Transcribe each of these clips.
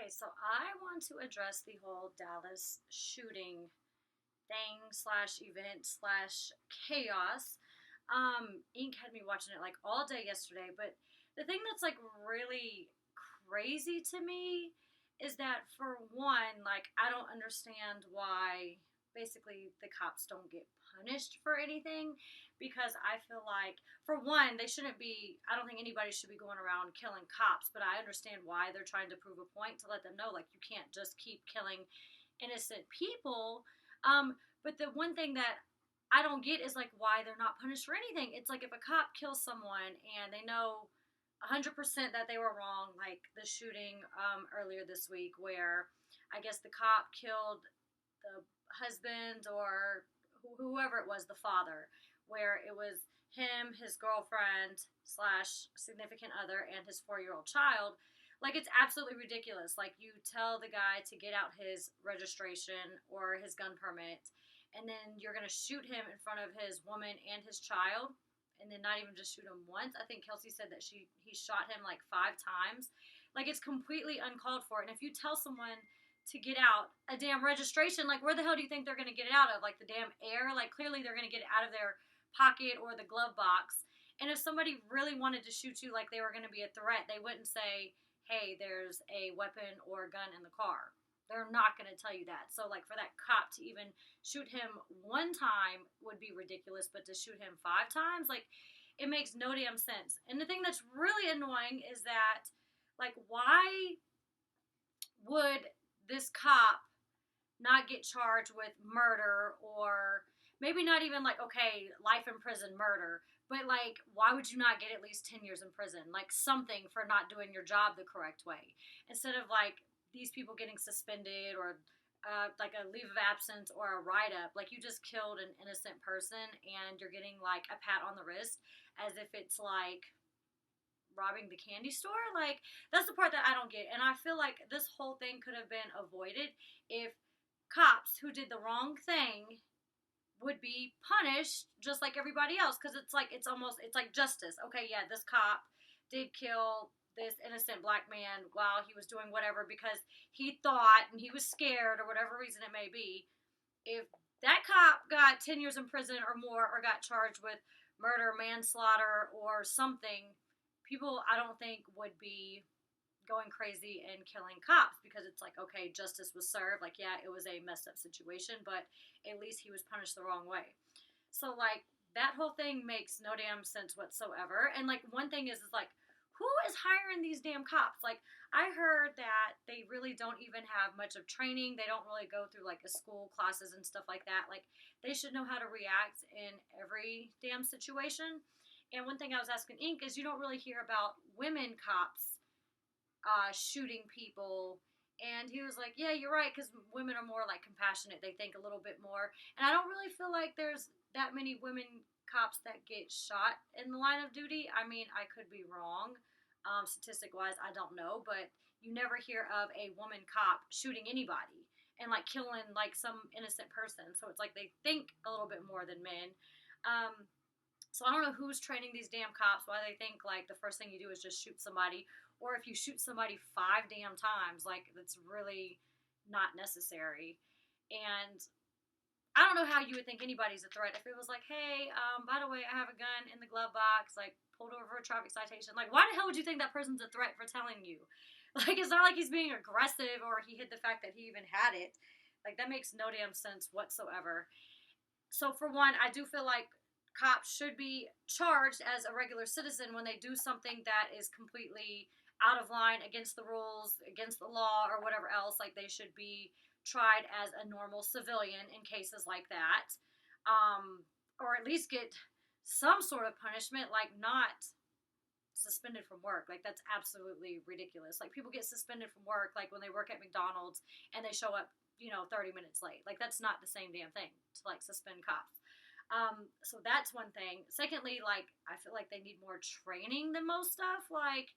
Okay, so I want to address the whole Dallas shooting thing slash event slash chaos. Ink had me watching it like all day yesterday, but the thing that's like really crazy to me is that for one, like I don't understand why basically the cops don't get punished for anything because I feel like for one, they shouldn't be I don't think anybody should be going around killing cops, but I understand why they're trying to prove a point to let them know like you can't just keep killing innocent people. But the one thing that I don't get is like why they're not punished for anything. It's like if a cop kills someone and they know 100% that they were wrong, like the shooting earlier this week where I guess the cop killed the husband or whoever it was, the father, where it was him, his girlfriend slash significant other, and his 4-year-old child. Like it's absolutely ridiculous. Like you tell the guy to get out his registration or his gun permit, and then you're gonna shoot him in front of his woman and his child, and then not even just shoot him once. I think Kelsey said that he shot him like 5 times. Like it's completely uncalled for. And if you tell someone to get out a damn registration, like where the hell do you think they're gonna get it out of? Like the damn air? Like clearly they're gonna get it out of their pocket or the glove box. And if somebody really wanted to shoot you like they were gonna be a threat, they wouldn't say, hey, there's a weapon or a gun in the car. They're not going to tell you that. So, like, for that cop to even shoot him one time would be ridiculous, but to shoot him 5 times, like, it makes no damn sense. And the thing that's really annoying is that, like, why would this cop not get charged with murder or maybe not even like okay life in prison murder, but like why would you not get at least 10 years in prison, like something for not doing your job the correct way instead of like these people getting suspended or like a leave of absence or a write-up. Like you just killed an innocent person and you're getting like a pat on the wrist as if it's like robbing the candy store. Like that's the part that I don't get, and I feel like this whole thing could have been avoided if cops who did the wrong thing would be punished just like everybody else, because it's like it's like justice. Okay, yeah, this cop did kill this innocent black man while he was doing whatever because he thought and he was scared or whatever reason it may be. If that cop got 10 years in prison or more or got charged with murder, manslaughter, or something, people I don't think would be going crazy and killing cops because it's like, okay, justice was served. Like, yeah, it was a messed up situation, but at least he was punished the wrong way. So, like, that whole thing makes no damn sense whatsoever. And, like, one thing is like, who is hiring these damn cops? Like, I heard that they really don't even have much of training. They don't really go through, like, a school classes and stuff like that. Like, they should know how to react in every damn situation. And one thing I was asking Ink is you don't really hear about women cops shooting people. And he was like, yeah, you're right, because women are more like compassionate. They think a little bit more. And I don't really feel like there's that many women cops that get shot in the line of duty. I mean, I could be wrong. Statistic wise, I don't know. But you never hear of a woman cop shooting anybody and like killing like some innocent person. So it's like they think a little bit more than men. Um, so I don't know who's training these damn cops, why they think like the first thing you do is just shoot somebody, or if you shoot somebody 5 damn times, like that's really not necessary. And I don't know how you would think anybody's a threat if it was like, hey, by the way, I have a gun in the glove box, like pulled over for a traffic citation. Like, why the hell would you think that person's a threat for telling you? Like, it's not like he's being aggressive or he hid the fact that he even had it. Like, that makes no damn sense whatsoever. So for one, I do feel like cops should be charged as a regular citizen when they do something that is completely out of line, against the rules, against the law, or whatever else. Like they should be tried as a normal civilian in cases like that, or at least get some sort of punishment, like not suspended from work. Like that's absolutely ridiculous. Like people get suspended from work like when they work at McDonald's and they show up 30 minutes late. Like that's not the same damn thing to like suspend cops. So that's one thing. Secondly, like I feel like they need more training than most stuff. Like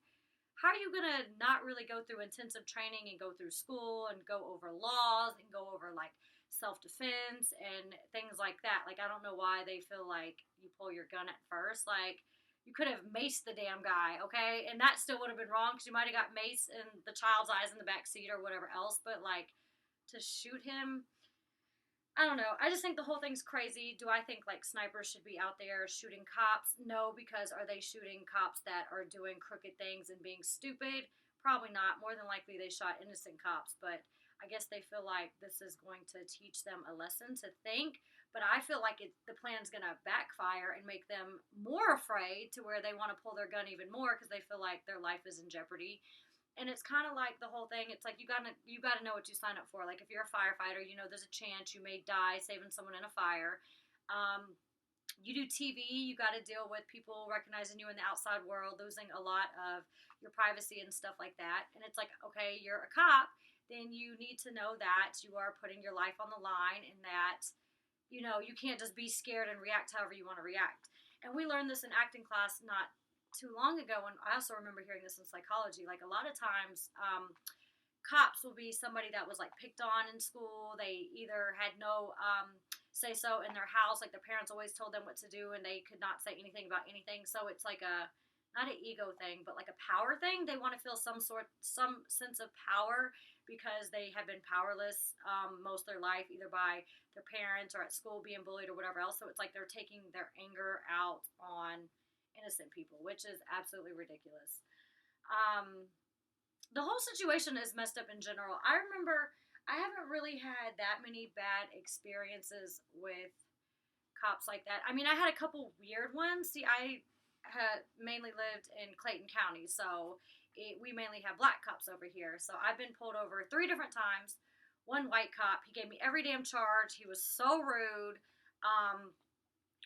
how are you gonna not really go through intensive training and go through school and go over laws and go over like self-defense and things like that? Like I don't know why they feel like you pull your gun at first. Like You could have maced the damn guy, okay? And that still would have been wrong because you might have got mace in the child's eyes in the back seat or whatever else. But like to shoot him, I don't know. I just think the whole thing's crazy. Do I think like snipers should be out there shooting cops? No, because are they shooting cops that are doing crooked things and being stupid? Probably not. More than likely they shot innocent cops, but I guess they feel like this is going to teach them a lesson to think. But I feel like the plan's going to backfire and make them more afraid to where they want to pull their gun even more because they feel like their life is in jeopardy. And it's kind of like the whole thing. It's like you gotta know what you sign up for. Like if you're a firefighter, you know there's a chance you may die saving someone in a fire. You do TV, you got to deal with people recognizing you in the outside world, losing a lot of your privacy and stuff like that. And it's like, okay, you're a cop, then you need to know that you are putting your life on the line and that you can't just be scared and react however you want to react. And we learned this in acting class not too long ago, and I also remember hearing this in psychology. Like a lot of times, cops will be somebody that was like picked on in school. They either had no say so in their house, like their parents always told them what to do, and they could not say anything about anything. So it's like a not an ego thing, but like a power thing. They want to feel some sense of power because they have been powerless most of their life, either by their parents or at school being bullied or whatever else. So it's like they're taking their anger out on innocent people, which is absolutely ridiculous. The whole situation is messed up in general. I remember I haven't really had that many bad experiences with cops like that. I mean, I had a couple weird ones. See, I had mainly lived in Clayton County, so we mainly have black cops over here. So I've been pulled over 3 different times. One white cop, he gave me every damn charge. He was so rude.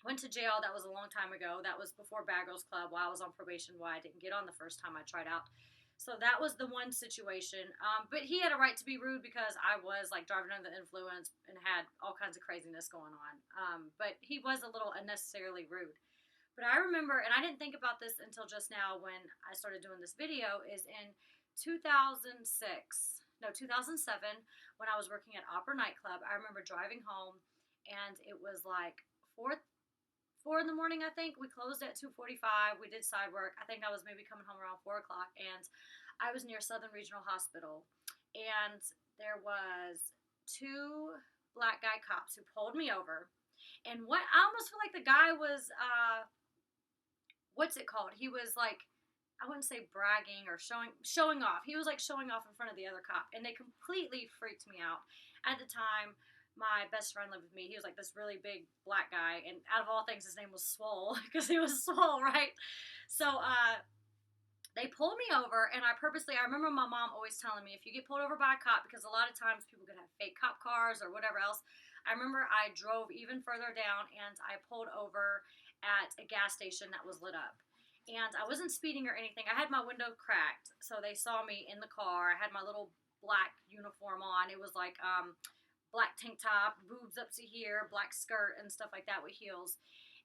Went to jail. That was a long time ago. That was before Bad Girls Club while I was on probation, why I didn't get on the first time I tried out. So that was the one situation. But he had a right to be rude because I was like driving under the influence and had all kinds of craziness going on. But he was a little unnecessarily rude. But I remember, and I didn't think about this until just now when I started doing this video, is in 2007, when I was working at Opera Nightclub. I remember driving home, and it was like 4 in the morning, I think. We closed at 2:45. We did side work. I think I was maybe coming home around 4 o'clock, and I was near Southern Regional Hospital, and there was 2 black guy cops who pulled me over, and what I almost feel like the guy was, what's it called? He was like, I wouldn't say bragging or showing off. He was like showing off in front of the other cop, and they completely freaked me out. At the time, my best friend lived with me. He was like this really big black guy, and out of all things, his name was Swole because he was swole, right? So they pulled me over, and I remember my mom always telling me if you get pulled over by a cop, because a lot of times people could have fake cop cars or whatever else. I remember I drove even further down, and I pulled over at a gas station that was lit up. And I wasn't speeding or anything. I had my window cracked, so they saw me in the car. I had my little black uniform on. It was like black tank top, boobs up to here, black skirt, and stuff like that with heels.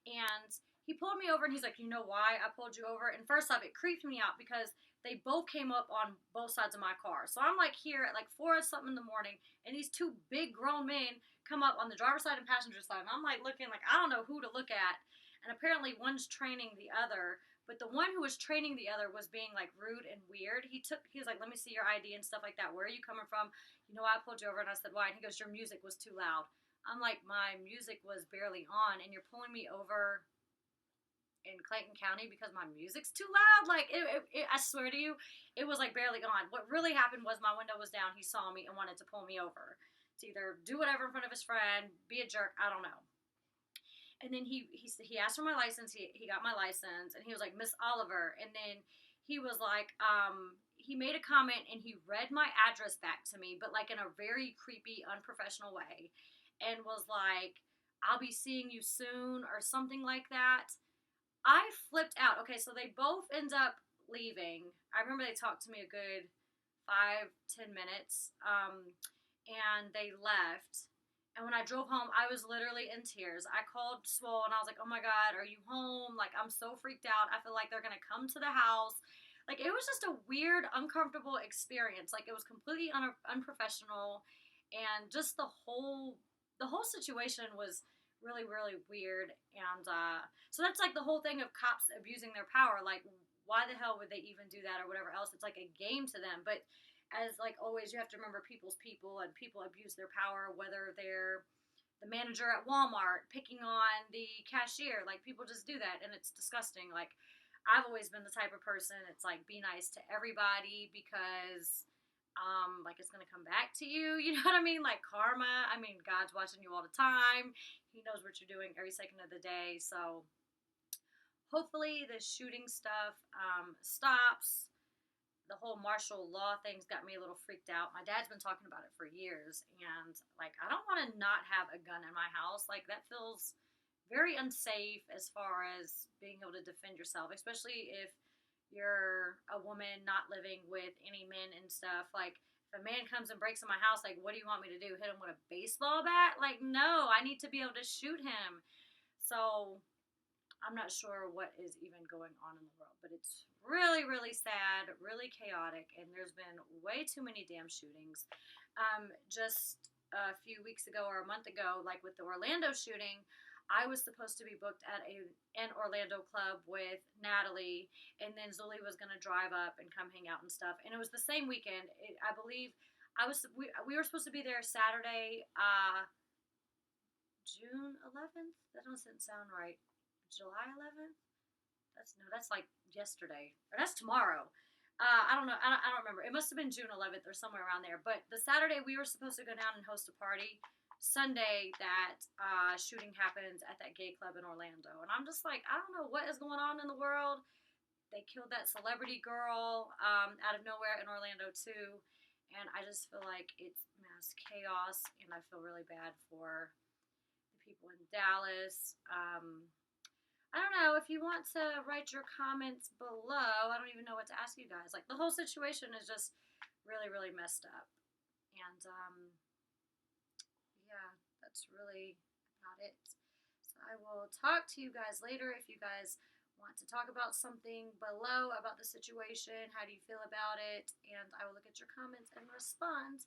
And he pulled me over, and he's like, you know why I pulled you over? And first off, it creeped me out because they both came up on both sides of my car. So I'm like here at like 4 or something in the morning, and these 2 big grown men come up on the driver's side and passenger side. And I'm like looking like I don't know who to look at. And apparently one's training the other, but the one who was training the other was being like rude and weird. He was like, let me see your ID and stuff like that. Where are you coming from? You know, I pulled you over. And I said, why? And he goes, your music was too loud. I'm like, my music was barely on, and you're pulling me over in Clayton County because my music's too loud. Like, I swear to you, it was like barely on. What really happened was my window was down. He saw me and wanted to pull me over to either do whatever in front of his friend, be a jerk. I don't know. And then he asked for my license. He got my license, and he was like, Miss Oliver. And then he was like, he made a comment, and he read my address back to me, but like in a very creepy, unprofessional way, and was like, I'll be seeing you soon, or something like that. I flipped out. Okay, so they both end up leaving. I remember they talked to me a good 5-10 minutes, and they left. And when I drove home, I was literally in tears. I called Swole, and I was like, oh my God, are you home? Like, I'm so freaked out. I feel like they're going to come to the house. Like, it was just a weird, uncomfortable experience. Like, it was completely unprofessional. And just the whole situation was really, really weird. And so that's like the whole thing of cops abusing their power. Like, why the hell would they even do that or whatever else? It's like a game to them. But as like always, you have to remember people's people, and people abuse their power, whether they're the manager at Walmart picking on the cashier. Like, people just do that, and it's disgusting. Like, I've always been the type of person, it's like, be nice to everybody, because like, it's gonna come back to you. You know what I mean? Like, karma. I mean, God's watching you all the time. He knows what you're doing every second of the day. So hopefully the shooting stuff stops. The whole martial law thing's got me a little freaked out. My dad's been talking about it for years, and like, I don't want to not have a gun in my house. Like, that feels very unsafe as far as being able to defend yourself, especially if you're a woman not living with any men and stuff. Like, if a man comes and breaks in my house, like, what do you want me to do? Hit him with a baseball bat? Like, no, I need to be able to shoot him. So I'm not sure what is even going on in the world, but it's really, really sad, really chaotic, and there's been way too many damn shootings. Just a few weeks ago or a month ago, like with the Orlando shooting, I was supposed to be booked at an Orlando club with Natalie, and then Zuli was going to drive up and come hang out and stuff. And it was the same weekend. I believe we were supposed to be there Saturday, June 11th. That doesn't sound right. July 11th? That's like yesterday. Or that's tomorrow. I don't know. I don't remember. It must have been June 11th or somewhere around there. But the Saturday we were supposed to go down and host a party. Sunday that shooting happens at that gay club in Orlando. And I'm just like, I don't know what is going on in the world. They killed that celebrity girl out of nowhere in Orlando too. And I just feel like it's mass chaos. And I feel really bad for the people in Dallas. I don't know if you want to write your comments below. I don't even know what to ask you guys. Like, the whole situation is just really, really messed up. And yeah, that's really about it. So I will talk to you guys later. If you guys want to talk about something below about the situation, how do you feel about it? And I will look at your comments and respond.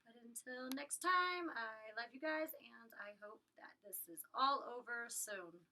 But until next time, I love you guys, and I hope that this is all over soon.